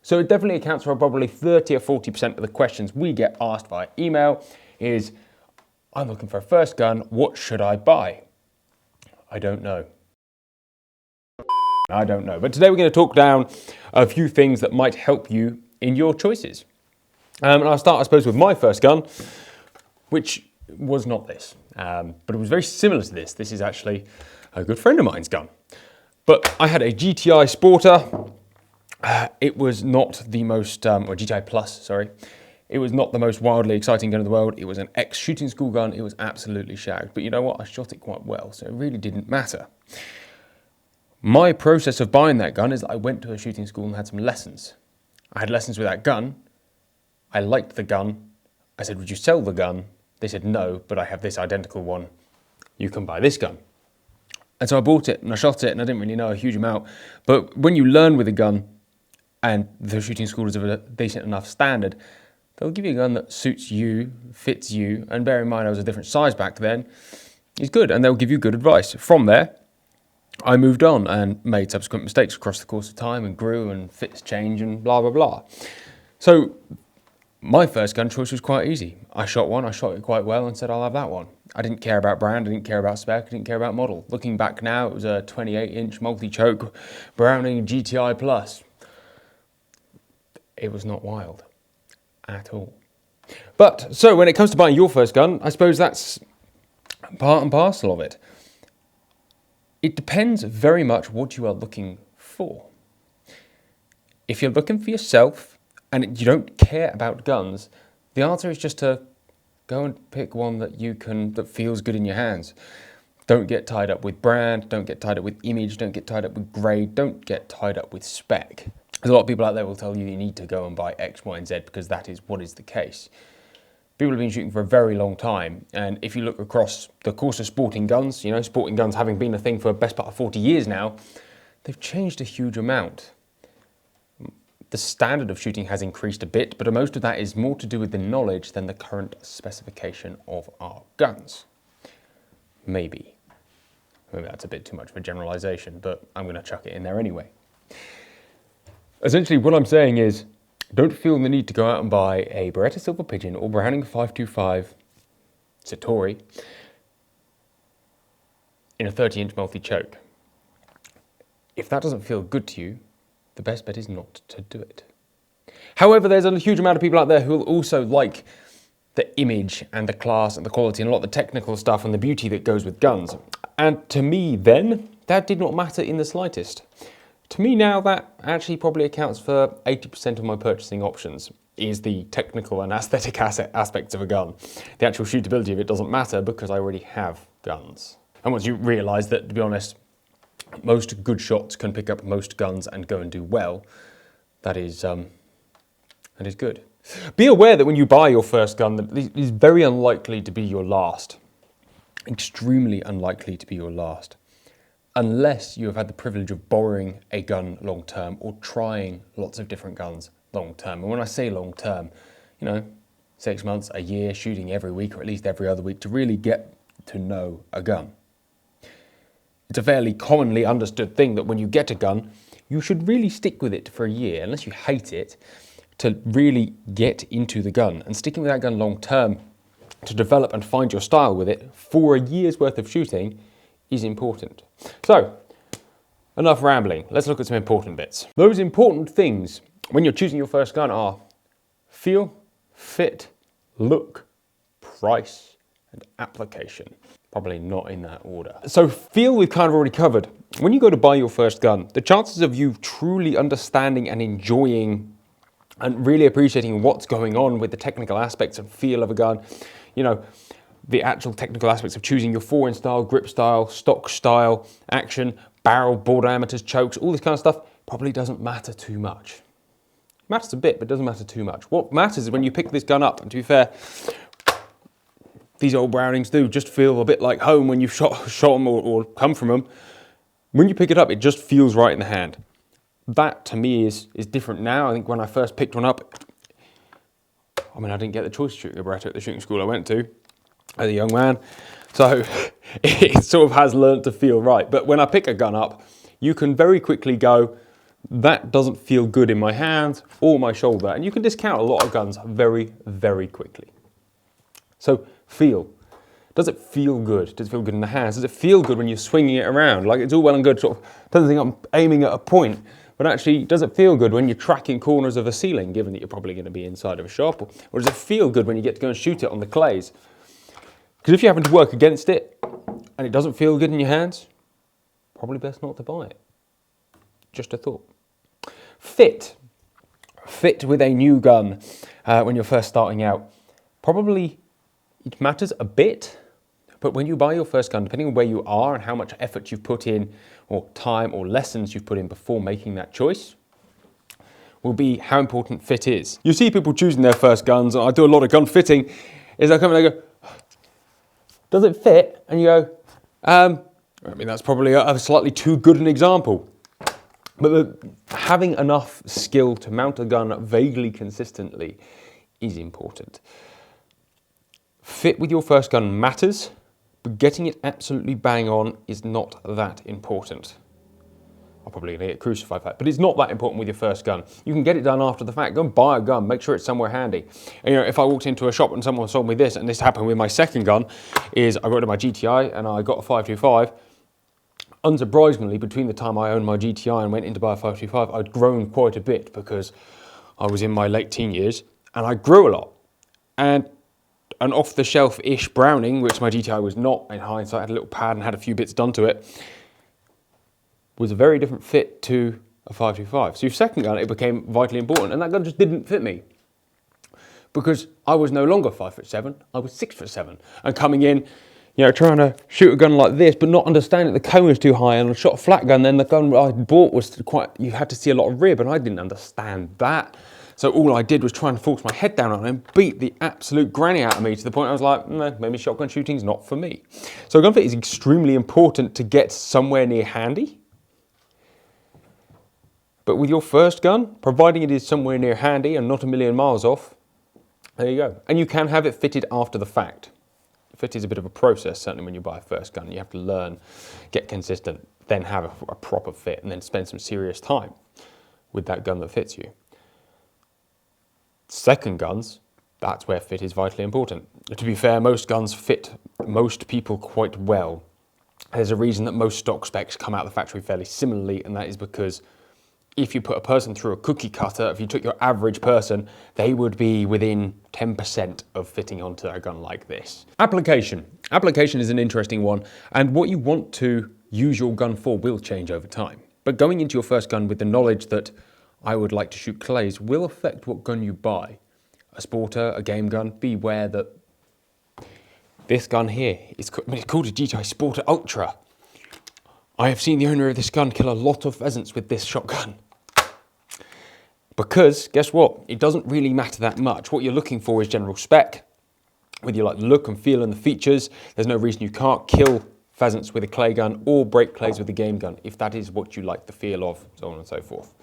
So it definitely accounts for probably 30 or 40% of the questions we get asked via email is, I'm looking for a first gun, what should I buy? I don't know. I don't know. But today we're going to talk down a few things that might help you in your choices. And I'll start, I suppose, with my first gun, which was not this, but it was very similar to this. This is actually a good friend of mine's gun. But I had a GTI Sporter. It was not the most, or GTI Plus, sorry. It was not the most wildly exciting gun in the world. It was an ex-shooting school gun. It was absolutely shagged. But you know what? I shot it quite well, so it really didn't matter. My process of buying that gun is that I went to a shooting school and had some lessons. I had lessons with that gun. I liked the gun. I said, would you sell the gun? They said, no, but I have this identical one. You can buy this gun. And so I bought it and I shot it and I didn't really know a huge amount. But when you learn with a gun and the shooting school is of a decent enough standard, they'll give you a gun that suits you, fits you, and bear in mind I was a different size back then, is good, and they'll give you good advice. From there, I moved on and made subsequent mistakes across the course of time and grew and fits change and blah, blah, blah. So my first gun choice was quite easy. I shot it quite well and said I'll have that one. I didn't care about brand, I didn't care about spec, I didn't care about model. Looking back now, it was a 28-inch multi-choke Browning GTI Plus. It was not wild at all. But, so when it comes to buying your first gun, I suppose that's part and parcel of it. It depends very much what you are looking for. If you're looking for yourself and you don't care about guns, the answer is just to go and pick one that feels good in your hands. Don't get tied up with brand, don't get tied up with image, don't get tied up with grade, don't get tied up with spec. There's a lot of people out there will tell you you need to go and buy X, Y, and Z because that is what is the case. People have been shooting for a very long time, and if you look across the course of sporting guns, you know, sporting guns having been a thing for the best part of 40 years now, they've changed a huge amount. The standard of shooting has increased a bit, but most of that is more to do with the knowledge than the current specification of our guns. Maybe that's a bit too much of a generalization, but I'm going to chuck it in there anyway. Essentially, what I'm saying is, don't feel the need to go out and buy a Beretta Silver Pigeon or Browning 525 Satori in a 30-inch multi-choke. If that doesn't feel good to you, the best bet is not to do it. However, there's a huge amount of people out there who will also like the image and the class and the quality and a lot of the technical stuff and the beauty that goes with guns. And to me then, that did not matter in the slightest. To me now, that actually probably accounts for 80% of my purchasing options, is the technical and aesthetic aspects of a gun. The actual shootability of it doesn't matter because I already have guns. And once you realise that, to be honest, most good shots can pick up most guns and go and do well, that is good. Be aware that when you buy your first gun, that it is very unlikely to be your last. Extremely unlikely to be your last. Unless you have had the privilege of borrowing a gun long term or trying lots of different guns long term. And when I say long term, 6 months, a year, shooting every week or at least every other week to really get to know a gun. It's a fairly commonly understood thing that when you get a gun, you should really stick with it for a year, unless you hate it, to really get into the gun. And sticking with that gun long term to develop and find your style with it for a year's worth of shooting is important. So, enough rambling. Let's look at some important bits. Those important things when you're choosing your first gun are feel, fit, look, price, and application. Probably not in that order. So feel we've kind of already covered. When you go to buy your first gun, the chances of you truly understanding and enjoying and really appreciating what's going on with the technical aspects and feel of a gun, the actual technical aspects of choosing your fore-end style, grip style, stock style, action, barrel, bore diameters, chokes, all this kind of stuff probably doesn't matter too much. It matters a bit, but doesn't matter too much. What matters is when you pick this gun up, and to be fair, these old Brownings do just feel a bit like home when you've shot them or come from them. When you pick it up, it just feels right in the hand. That, to me, is different now. I think when I first picked one up, I didn't get the choice to shoot a Beretta at the shooting school I went to as a young man. So it sort of has learnt to feel right. But when I pick a gun up, you can very quickly go, That doesn't feel good in my hands or my shoulder. And you can discount a lot of guns very, very quickly. So feel. Does it feel good? Does it feel good in the hands? Does it feel good when you're swinging it around? Like, it's all well and good, sort of, doesn't think I'm aiming at a point, but actually, does it feel good when you're tracking corners of a ceiling, given that you're probably going to be inside of a shop? Or does it feel good when you get to go and shoot it on the clays? Because if you happen to work against it and it doesn't feel good in your hands, probably best not to buy it. Just a thought. Fit. Fit with a new gun when you're first starting out. Probably it matters a bit. But when you buy your first gun, depending on where you are and how much effort you've put in, or time or lessons you've put in before making that choice, will be how important fit is. You see people choosing their first guns, and I do a lot of gun fitting, is they come and they go, does it fit? And you go, I mean, that's probably a slightly too good an example. But having enough skill to mount a gun vaguely consistently is important. Fit with your first gun matters, but getting it absolutely bang on is not that important. I'm probably going to get crucified for that, but it's not that important with your first gun. You can get it done after the fact. Go and buy a gun, make sure it's somewhere handy. And, if I walked into a shop and someone sold me this, and this happened with my second gun, is I got to my GTI and I got a 525. Unsurprisingly, between the time I owned my GTI and went in to buy a 525, I'd grown quite a bit because I was in my late teen years and I grew a lot. And an off-the-shelf-ish Browning, which my GTI was not in hindsight, had a little pad and had a few bits done to it, was a very different fit to a 525. So your second gun, it became vitally important, and that gun just didn't fit me because I was no longer 5'7", I was 6'7", and coming in, trying to shoot a gun like this, but not understanding that the cone was too high, and I shot a flat gun, then the gun I bought was you had to see a lot of rib, and I didn't understand that. So all I did was try and force my head down on him, beat the absolute granny out of me to the point I was like, maybe shotgun shooting's not for me. So gun fit is extremely important to get somewhere near handy. But with your first gun, providing it is somewhere near handy and not a million miles off, there you go. And you can have it fitted after the fact. Fit is a bit of a process, certainly when you buy a first gun. You have to learn, get consistent, then have a proper fit, and then spend some serious time with that gun that fits you. Second guns, that's where fit is vitally important. To be fair, most guns fit most people quite well. There's a reason that most stock specs come out of the factory fairly similarly, and that is because if you put a person through a cookie cutter, if you took your average person, they would be within 10% of fitting onto a gun like this. Application. Application is an interesting one, and what you want to use your gun for will change over time. But going into your first gun with the knowledge that I would like to shoot clays will affect what gun you buy. A sporter, a game gun, beware that this gun here, it's called a GTI Sporter Ultra. I have seen the owner of this gun kill a lot of pheasants with this shotgun. Because, guess what? It doesn't really matter that much. What you're looking for is general spec. Whether you like the look and feel and the features, there's no reason you can't kill pheasants with a clay gun or break clays with a game gun, if that is what you like the feel of, so on and so forth.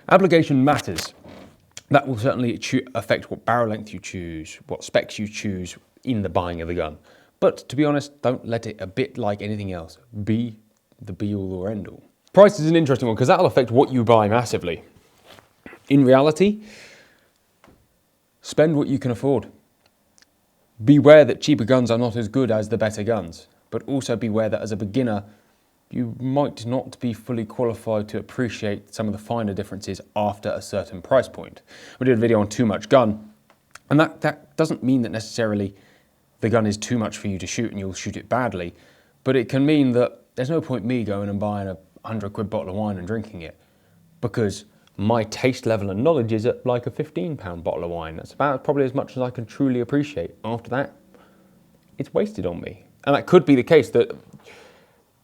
Application matters. That will certainly affect what barrel length you choose, what specs you choose in the buying of the gun. But to be honest, don't let it, a bit like anything else, be the be-all or end-all. Price is an interesting one because that'll affect what you buy massively. In reality, spend what you can afford. Beware that cheaper guns are not as good as the better guns, but also beware that as a beginner, you might not be fully qualified to appreciate some of the finer differences after a certain price point. We did a video on too much gun, and that doesn't mean that necessarily the gun is too much for you to shoot and you'll shoot it badly, but it can mean that there's no point me going and buying a £100 bottle of wine and drinking it, because my taste level and knowledge is at like a £15 bottle of wine. That's about probably as much as I can truly appreciate. After that, it's wasted on me. And that could be the case that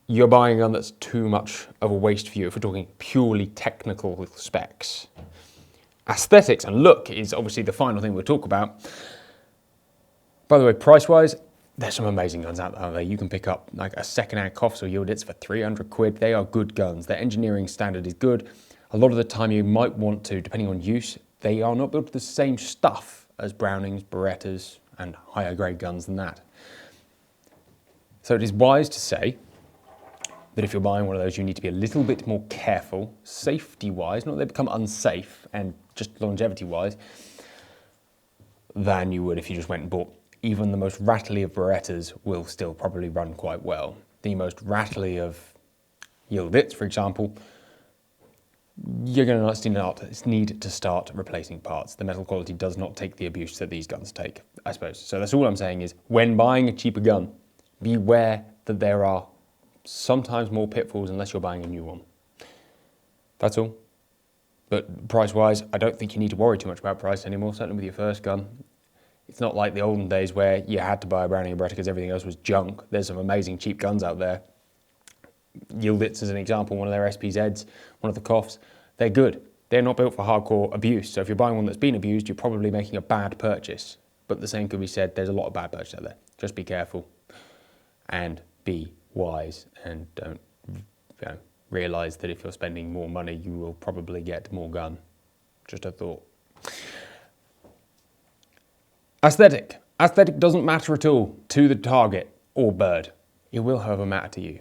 you're buying a gun that's too much of a waste for you if we're talking purely technical specs. Aesthetics and look is obviously the final thing we'll talk about. By the way, price-wise, there's some amazing guns out there. You can pick up like a second-hand Koffs or Yildits for £300. They are good guns. Their engineering standard is good. A lot of the time you might want to, depending on use, they are not built with the same stuff as Brownings, Berettas, and higher grade guns than that. So it is wise to say, that if you're buying one of those, you need to be a little bit more careful, safety-wise, not that they become unsafe, and just longevity-wise, than you would if you just went and bought. Even the most rattly of Berettas will still probably run quite well. The most rattly of Yieldits, for example, you're going to need to start replacing parts. The metal quality does not take the abuse that these guns take, I suppose. So that's all I'm saying is, when buying a cheaper gun, beware that there are sometimes more pitfalls unless you're buying a new one. That's all. But price-wise, I don't think you need to worry too much about price anymore, certainly with your first gun. It's not like the olden days where you had to buy a Browning and Beretta because everything else was junk. There's some amazing cheap guns out there. Yieldits, as an example, one of their SPZs, one of the Koffs, they're good. They're not built for hardcore abuse. So if you're buying one that's been abused, you're probably making a bad purchase. But the same could be said, there's a lot of bad purchases out there. Just be careful and be wise, and don't realise that if you're spending more money, you will probably get more gun. Just a thought. Aesthetic. Aesthetic doesn't matter at all to the target or bird. It will, however, matter to you.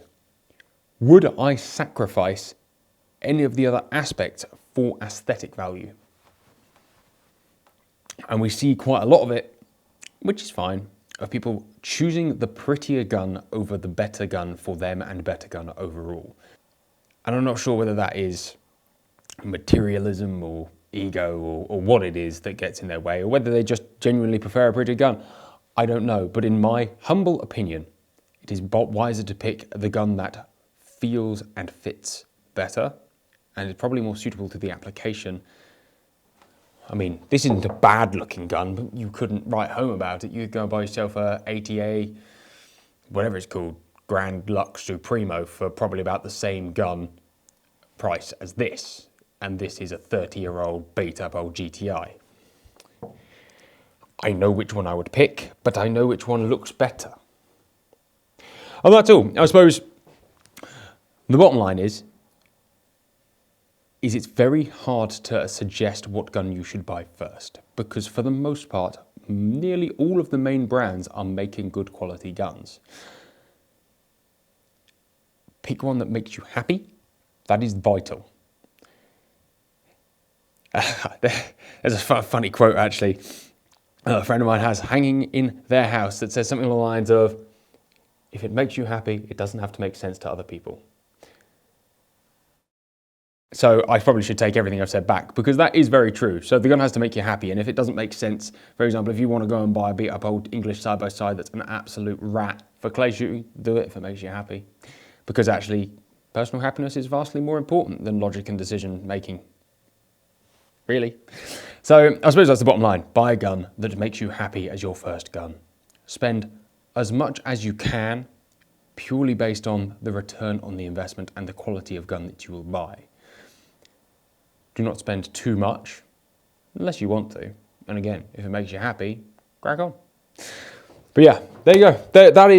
Would I sacrifice any of the other aspects for aesthetic value? And we see quite a lot of it, which is fine, of people choosing the prettier gun over the better gun for them and better gun overall. And I'm not sure whether that is materialism or ego or what it is that gets in their way, or whether they just genuinely prefer a prettier gun. I don't know, but in my humble opinion, it is wiser to pick the gun that feels and fits better and is probably more suitable to the application. I mean, this isn't a bad looking gun, but you couldn't write home about it. You could go and buy yourself a ATA, whatever it's called, Grand Lux Supremo, for probably about the same gun price as this. And this is a 30-year-old beat-up old GTI. I know which one I would pick, but I know which one looks better. And that's all. I suppose the bottom line is it's very hard to suggest what gun you should buy first, because for the most part, nearly all of the main brands are making good quality guns. Pick one that makes you happy. That is vital. There's a funny quote, actually, a friend of mine has hanging in their house that says something along the lines of, if it makes you happy, it doesn't have to make sense to other people. So I probably should take everything I've said back, because that is very true. So the gun has to make you happy, and if it doesn't make sense, for example, if you want to go and buy a beat-up old English side-by-side that's an absolute rat for clay shooting, do it if it makes you happy. Because actually, personal happiness is vastly more important than logic and decision-making. Really. So I suppose that's the bottom line. Buy a gun that makes you happy as your first gun. Spend as much as you can, purely based on the return on the investment and the quality of gun that you will buy. Do not spend too much, unless you want to. And again, if it makes you happy, crack on. But yeah, there you go. That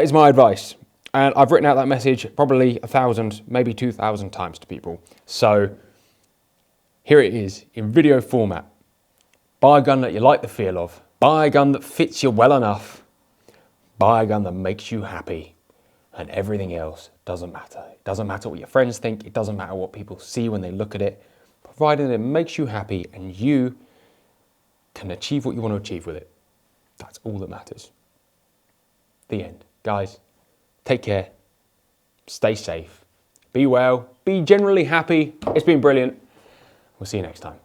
is my advice. And I've written out that message probably 1,000, maybe 2,000 times to people. So here it is in video format. Buy a gun that you like the feel of. Buy a gun that fits you well enough. Buy a gun that makes you happy. And everything else doesn't matter. It doesn't matter what your friends think. It doesn't matter what people see when they look at it. Provided it makes you happy and you can achieve what you want to achieve with it. That's all that matters. The end. Guys, take care. Stay safe. Be well. Be generally happy. It's been brilliant. We'll see you next time.